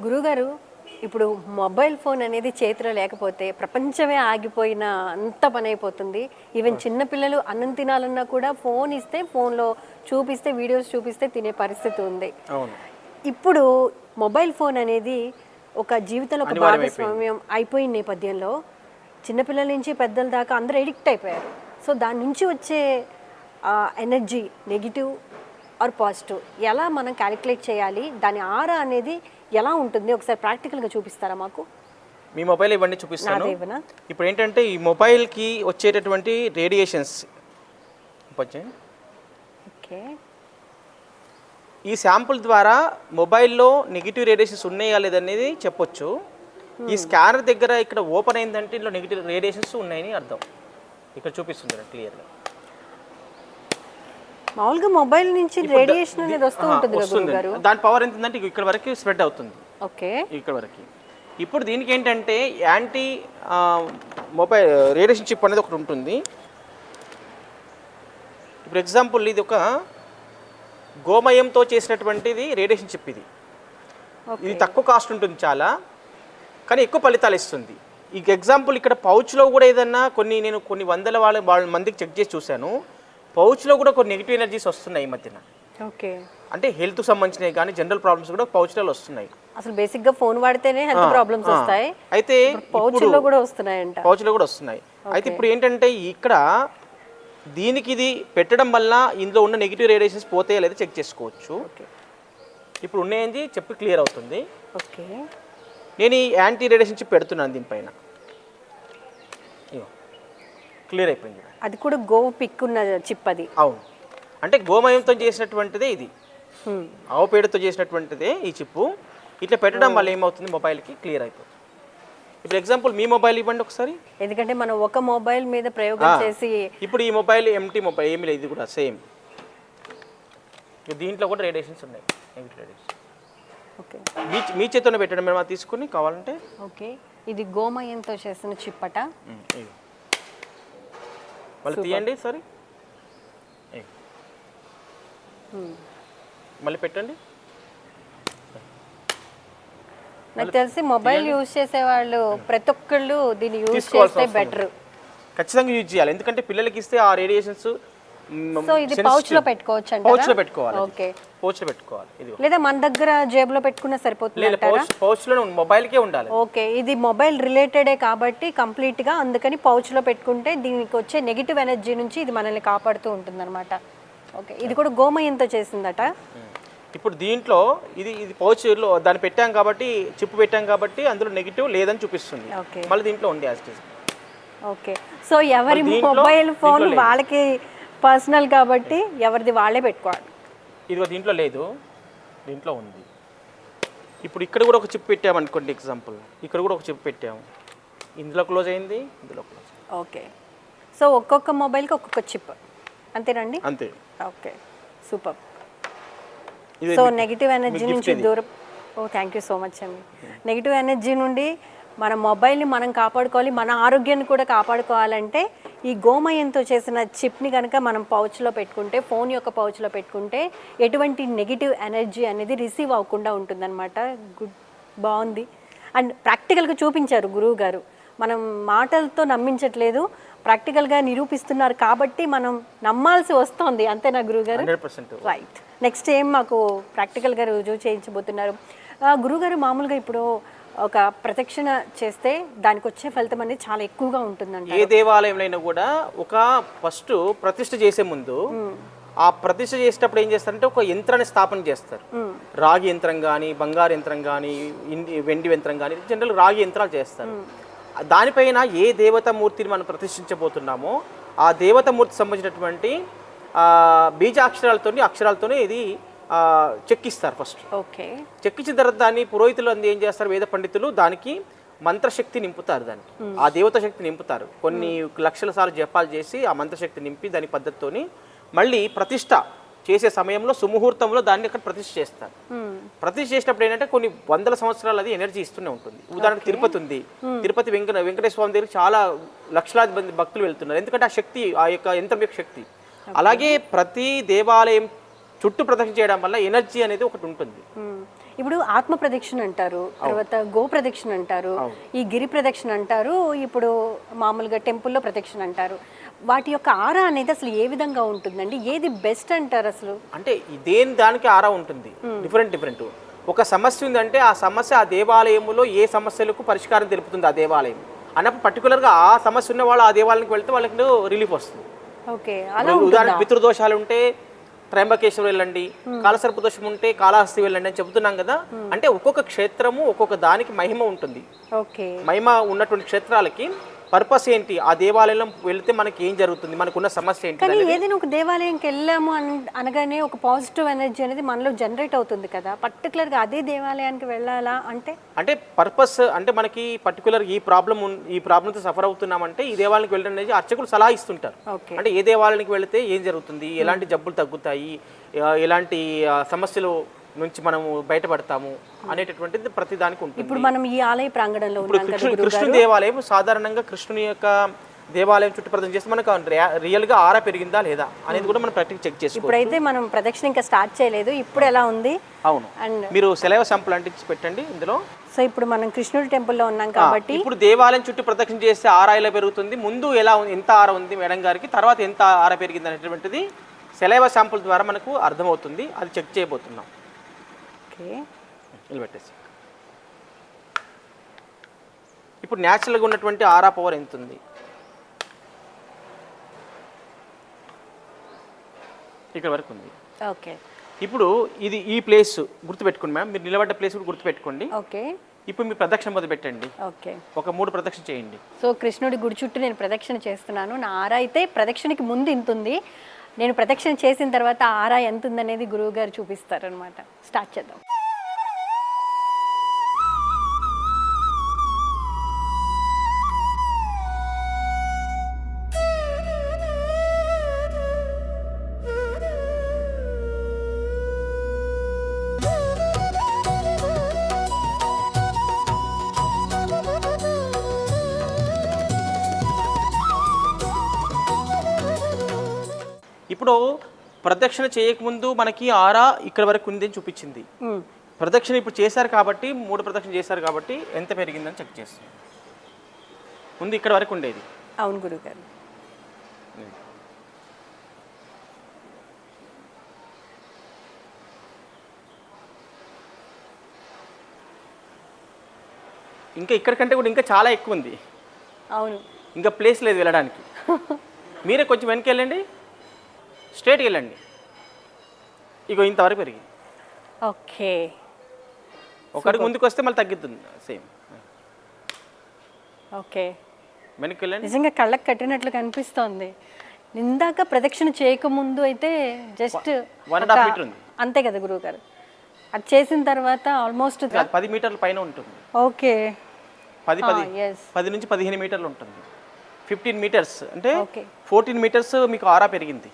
గురుగారు ఇప్పుడు mobile phone అనేది చేతిలో లేకపోతే ప్రపంచమే ఆగిపోయిన అంత పని అయిపోతుంది. ఈవెన్ చిన్నపిల్లలు అన్నం తినాలన్నా కూడా ఫోన్ ఇస్తే ఫోన్లో చూపిస్తే వీడియోస్ చూపిస్తే తినే పరిస్థితి ఉంది. అవును. ఇప్పుడు మొబైల్ ఫోన్ అనేది ఒక జీవితంలో ఒక భాగస్వామ్యం అయిపోయిన నేపథ్యంలో చిన్నపిల్లల నుంచి పెద్దల దాకా అందరూ ఎడిక్ట్ అయిపోయారు. సో దాని నుంచి వచ్చే ఎనర్జీ నెగిటివ్ ఆర్ పాజిటివ్ ఎలా మనం క్యాలిక్యులేట్ చేయాలి, దాని ఆరా అనేది ఎలా ఉంటుంది ఒకసారి ప్రాక్టికల్గా చూపిస్తారా మాకు? మీ మొబైల్ ఇవన్నీ చూపిస్తాను. నాదేవనా? ఇప్పుడు ఏంటంటే ఈ మొబైల్కి వచ్చేటటువంటి రేడియేషన్స్ ఓకే, ఈ శాంపుల్ ద్వారా మొబైల్లో నెగిటివ్ రేడియేషన్స్ ఉన్నాయా లేదనేది చెప్పొచ్చు. ఈ స్కానర్ దగ్గర ఇక్కడ ఓపెన్ అయిందంటే ఇందులో నెగిటివ్ రేడియేషన్స్ ఉన్నాయని అర్థం. ఇక్కడ చూపిస్తుంది క్లియర్గా. మామూలుగా మొబైల్ నుంచి రేడియేషన్ అనేది వస్తూ ఉంటుంది కదా గురుగారు. దాని పవర్ ఎంత ఉందంటే ఇక్కడ వరకు స్ప్రెడ్ అవుతుంది. ఓకే, ఇక్కడ వరకు. ఇప్పుడు దీనికి ఏంటంటే యాంటీ మొబైల్ రేడియేషన్ చిప్ అనేది ఒకటి ఉంటుంది. ఇప్పుడు ఎగ్జాంపుల్ ఇది ఒక గోమయంతో చేసినటువంటిది రేడియేషన్ చిప్. ఇది తక్కువ కాస్ట్ ఉంటుంది చాలా, కానీ ఎక్కువ ఫలితాలు ఇస్తుంది. ఈ ఎగ్జాంపుల్ ఇక్కడ పౌచ్లో కూడా ఏదన్నా నేను కొన్ని వందల వాళ్ళ మందికి చెక్ చేసి చూశాను. పౌచ్లో కూడా కొన్ని నెగిటివ్ ఎనర్జీస్ వస్తున్నాయి ఈ మధ్యన. ఓకే, అంటే హెల్త్కి సంబంధించినవి కానీ జనరల్ ప్రాబ్లమ్స్ కూడా పౌచ్లలో వస్తున్నాయి. అసలు బేసిక్గా ఫోన్ వాడితేనే హెల్త్ ప్రాబ్లమ్స్ వస్తాయి, అయితే పౌచ్లో కూడా వస్తున్నాయంట. పౌచ్లో కూడా వస్తున్నాయి. అయితే ఇప్పుడు ఏంటంటే ఇక్కడ దీనికి ఇది పెట్టడం వల్ల ఇందులో ఉన్న నెగిటివ్ రేడియేషన్స్ పోతాయో లేదో చెక్ చేసుకోవచ్చు. ఇప్పుడు ఉన్నాయని చెప్పి క్లియర్ అవుతుంది. ఓకే, నేను ఈ యాంటీ రేడియేషన్ చిప్ పెడుతున్నాను దీనిపైన. క్లియర్ అయిపోయింది. అది కూడా గో పిక్ ఉన్న చిప్ అది. అవును, అంటే గోమయంతో చేసినటువంటిదే ఇది. ఆవు పేడతో చేసినటువంటిదే ఈ చిప్పు. ఇట్లా పెట్టడం వల్ల ఏమవుతుంది, మొబైల్కి క్లియర్ అయిపోతుంది. ఇప్పుడు ఎగ్జాంపుల్ మీ మొబైల్ ఇవ్వండి ఒకసారి. ఎందుకంటే మనం ఒక మొబైల్ మీద ప్రయోగం చేసి ఇప్పుడు ఈ మొబైల్ ఎంటీ మొబైల్ ఏమి లేదు, ఇది కూడా సేమ్. దీంట్లో కూడా రేడియేషన్స్ ఉన్నాయి, నెగిటివ్ రేడియేషన్. ఓకే, మీ చేతిలోనే పెట్టడం మేము తీసుకుని కావాలంటే. ఓకే, ఇది గోమయంతో చేసిన చిప్ అట. మళ్ళీ తీయండి సరే, మళ్ళీ పెట్టండి. నాకు తెలిసి మొబైల్ యూజ్ చేసే వాళ్ళు ప్రతి ఒక్కళ్ళు దీన్ని యూజ్ చేస్తే బెటర్. ఖచ్చితంగా యూజ్ చేయాలి, ఎందుకంటే పిల్లలకి ఇస్తే ఆ రేడియేషన్స్. సో ఇది పౌచ్ లో పెట్టుకోవచ్చు అంటే పౌచ్ లో పెట్టుకోవాలి. ఓకే, పౌచ్ లో పెట్టుకోవాలి. ఇది లేదా మన దగ్గర జేబులో పెట్టుకున్నా సరిపోతుంది అంటారా? పౌచ్ లో మొబైల్ కే ఉండాలి. ఓకే, ఇది మొబైల్ రిలేటెడే కాబట్టి కంప్లీట్ గా, అందుకని పౌచ్ లో పెట్టుకుంటే దీనికి వచ్చే నెగిటివ్ ఎనర్జీ నుంచి ఇది మనల్ని కాపాడుతూ ఉంటుందన్నమాట. ఓకే, ఇది కూడా గోమయంతో చేసిందట. ఇప్పుడు దీంట్లో ఇది పౌచ్లో దాన్ని పెట్టాం కాబట్టి, చిప్ పెట్టాం కాబట్టి అందులో నెగిటివ్ లేదని చూపిస్తుంది. మళ్ళీ దీంట్లో ఉంది as it is. Okay, so ఎవరి మొబైల్ ఫోన్ వాళ్ళకి పర్సనల్ కాబట్టి ఎవరిది వాళ్ళే పెట్టుకోవాలి. ఇదిగో దీంట్లో లేదు, దీంట్లో ఉంది. ఇప్పుడు ఇక్కడ కూడా ఒక చిప్ పెట్టామనుకోండి ఎగ్జాంపుల్, ఇక్కడ కూడా ఒక చిప్ పెట్టాము. ఇందులో క్లోజ్ అయింది, ఇందులో క్లోజ్. ఓకే, సో ఒక్కొక్క మొబైల్కి ఒక్కొక్క చిప్ అంతేనండి? అంతే. Okay, super. So negative energy నుంచి దూరం. థ్యాంక్ యూ సో మచ్ అండి. నెగిటివ్ ఎనర్జీ నుండి మన మొబైల్ని మనం కాపాడుకోవాలి, మన ఆరోగ్యాన్ని కూడా కాపాడుకోవాలంటే ఈ గోమయంతో చేసిన చిప్ని కనుక మనం పౌచ్లో పెట్టుకుంటే, ఫోన్ యొక్క పౌచ్లో పెట్టుకుంటే ఎటువంటి నెగిటివ్ ఎనర్జీ అనేది రిసీవ్ అవ్వకుండా ఉంటుందన్నమాట. గుడ్, బాగుంది. అండ్ ప్రాక్టికల్గా చూపించారు గురువు గారు. మనం మాటలతో నమ్మించట్లేదు, ప్రాక్టికల్గా నిరూపిస్తున్నారు కాబట్టి మనం నమ్మాల్సి వస్తుంది. అంతేనా గురువుగారు? 100%. రైట్. నెక్స్ట్ ఏం మాకు ప్రాక్టికల్గా రుజువు చేయించబోతున్నారు గురుగారు? మామూలుగా ఇప్పుడు ఒక ప్రదక్షిణ చేస్తే దానికి వచ్చే ఫలితం అనేది చాలా ఎక్కువగా ఉంటుందండి. ఏ దేవాలయంలో కూడా ఒక ఫస్ట్ ప్రతిష్ఠ చేసే ముందు ఆ ప్రతిష్ఠ చేసేటప్పుడు ఏం చేస్తారంటే ఒక యంత్రాన్ని స్థాపన చేస్తారు. రాగి యంత్రం కానీ, బంగారు యంత్రం కానీ, వెండి యంత్రం కానీ, జనరల్ రాగి యంత్రాలు చేస్తారు. దానిపైన ఏ దేవతామూర్తిని మనం ప్రతిష్ఠించబోతున్నామో ఆ దేవతామూర్తి సంబంధించినటువంటి అక్షరాలతోనే ఇది చెక్కిస్తారు ఫస్ట్. ఓకే, చెక్కించిన తర్వాత దాన్ని పురోహితులు ఏం చేస్తారు, వేద పండితులు దానికి మంత్రశక్తి నింపుతారు. దానికి ఆ దేవత శక్తి నింపుతారు. కొన్ని లక్షల సార్లు జపాలు చేసి ఆ మంత్రశక్తి నింపి దాని పద్ధతితోని మళ్ళీ ప్రతిష్ట చేసే సమయంలో సుముహూర్తంలో దాన్ని అక్కడ ప్రతిష్ఠ చేస్తారు. ప్రతిష్ఠ చేసినప్పుడు ఏంటంటే కొన్ని వందల సంవత్సరాలు అది ఎనర్జీ ఇస్తూనే ఉంటుంది. ఉదాహరణకు తిరుపతి ఉంది, తిరుపతి వెంకటేశ్వర స్వామి దగ్గర చాలా లక్షలాది మంది భక్తులు వెళ్తున్నారు, ఎందుకంటే ఆ శక్తి, ఆ యొక్క యంత్రం యొక్క శక్తి. అలాగే ప్రతి దేవాలయం చుట్టూ ప్రదక్షిణ చేయడం వల్ల ఎనర్జీ అనేది ఒకటి ఉంటుంది. ఇప్పుడు ఆత్మ ప్రదక్షిణ అంటారు, తర్వాత గో ప్రదక్షిణ అంటారు, ఈ గిరి ప్రదక్షిణ అంటారు, ఇప్పుడు మామూలుగా టెంపుల్లో ప్రదక్షిణ అంటారు. వాటి యొక్క ఆరా అనేది అసలు ఏ విధంగా ఉంటుందండి? ఏది బెస్ట్ అంటారు అసలు? అంటే దేని దానికి ఆరా ఉంటుంది, డిఫరెంట్. ఒక సమస్య ఉందంటే ఆ సమస్య ఆ దేవాలయంలో ఏ సమస్యలకు పరిష్కారం తెలుపుతుంది ఆ దేవాలయం అన్నప్పుడు పర్టికులర్గా ఆ సమస్య ఉన్న వాళ్ళు ఆ దేవాలయానికి వెళ్తే వాళ్ళకి రిలీఫ్ వస్తుంది. ఓకే, ఉదాహరణ పితృదోషాలు ఉంటే త్రయంబకేశ్వరం వెళ్ళండి, కాలసర్ప దోషం ఉంటే కాళహస్తి వెళ్ళండి అని చెబుతున్నాం కదా. అంటే ఒక్కొక్క క్షేత్రము ఒక్కొక్క దానికి మహిమ ఉంటుంది. ఓకే, మహిమ ఉన్నటువంటి క్షేత్రాలకి పర్పస్ ఏంటి, ఆ దేవాలయంలో వెళ్తే మనకి ఏం జరుగుతుంది, మనకున్న సమస్య ఏంటి. కానీ ఏదైనా ఒక దేవాలయంకి వెళ్ళాము అనగానే ఒక పాజిటివ్ ఎనర్జీ అనేది మనలో జనరేట్ అవుతుంది కదా. పర్టికులర్గా అదే దేవాలయానికి వెళ్ళాలా అంటే పర్పస్ అంటే మనకి పర్టికులర్ ఈ ప్రాబ్లంతో సఫర్ అవుతున్నామంటే ఈ దేవాలయానికి వెళ్ళడం అనేది అర్చకులు సలహా ఇస్తుంటారు. అంటే ఏ దేవాలయానికి వెళితే ఏం జరుగుతుంది, ఎలాంటి జబ్బులు తగ్గుతాయి, ఎలాంటి సమస్యలు నుంచి మనము బయటపడతాము అనేటటువంటిది ప్రతి దానికి ఉంటుంది. ఇప్పుడు మనం ఈ ఆలయ ప్రాంగణంలో కృష్ణుని దేవాలయం సాధారణంగా కృష్ణుని యొక్క దేవాలయం చుట్టూ ప్రదక్షిణ చేస్తే మనకు రియల్గా ఆరా పెరిగిందా లేదా అనేది కూడా మనం ప్రాక్టికల్ చెక్ చేసుకోవచ్చు. ఇప్పుడైతే మనం ప్రదక్షిణ ఇంకా స్టార్ట్ చేయలేదు, ఇప్పుడు ఎలా ఉంది? అవును, అండ్ మీరు సెలవు శాంపుల్ అంటించి పెట్టండి ఇందులో. సో ఇప్పుడు మనం కృష్ణుడి టెంపుల్లో ఉన్నాం కాబట్టి ఇప్పుడు దేవాలయం చుట్టూ ప్రదక్షిణ చేస్తే ఆరా ఎలా పెరుగుతుంది, ముందు ఎలా ఉంది, ఎంత ఆరా ఉంది మేడం గారికి, తర్వాత ఎంత ఆరా పెరిగింది అనేటువంటిది సెలవు శాంపుల్ ద్వారా మనకు అర్థమవుతుంది. అది చెక్ చేయబోతున్నాం. నిలబెట్టేసి ఇప్పుడు న్యాచురల్గా ఉన్నటువంటి ఆరా పవర్ ఎంత ఉంది, ఇక్కడ వరకు ఉంది. ఓకే, ఇప్పుడు ఇది ఈ ప్లేస్ గుర్తుపెట్టుకోండి మ్యామ్, మీరు నిలబడ్డ ప్లేస్ కూడా గుర్తుపెట్టుకోండి. ఓకే, ఇప్పుడు మీరు ప్రదక్షిణ మొదలు పెట్టండి. ఓకే, ఒక 3 ప్రదక్షిణ చేయండి. సో కృష్ణుడి గుడి చుట్టూ నేను ప్రదక్షిణ చేస్తున్నాను. నా ఆరా అయితే ప్రదక్షిణకి ముందు ఇంత ఉంది, నేను ప్రదక్షిణ చేసిన తర్వాత ఆరా ఎంత ఉందనేది గురువు గారు చూపిస్తారు అనమాట. స్టార్ట్ చేద్దాం. ఇప్పుడు ప్రదక్షిణ చేయకముందు మనకి ఆరా ఇక్కడ వరకు ఉంది అని చూపించింది. ప్రదక్షిణ ఇప్పుడు చేశారు కాబట్టి 3 ప్రదక్షిణ చేశారు కాబట్టి ఎంత పెరిగిందని చెక్ చేస్తాం. ముందు ఇక్కడ వరకు ఉండేది. అవును గురుగారు. ఇంకా ఇక్కడ కంటే కూడా ఇంకా చాలా ఎక్కువ ఉంది. అవును, ఇంకా ప్లేస్ లేదు వెళ్ళడానికి. మీరే కొంచెం వెనక్కి వెళ్ళండి, స్ట్రేట్కి వెళ్ళండి. ఇగో ఇంతవరకు పెరిగింది. ఓకే, ఒకటి ముందుకు వస్తే మళ్ళీ తగ్గుతుంది సేమ్. ఓకే, వెనక్కి వెళ్ళండి. నిజంగా కళ్ళకు కట్టినట్లు కనిపిస్తోంది. ఇందాక ప్రదక్షిణ చేయకముందు అయితే జస్ట్ 1.5 మీటర్ ఉంది అంతే కదా గురువు గారు. అది చేసిన తర్వాత ఆల్మోస్ట్ 10 మీటర్ల పైన ఉంటుంది. ఓకే, 10 నుంచి 15 మీటర్లు ఉంటుంది. 15 మీటర్స్ అంటే ఓకే, 14 మీటర్స్ మీకు ఆరా పెరిగింది.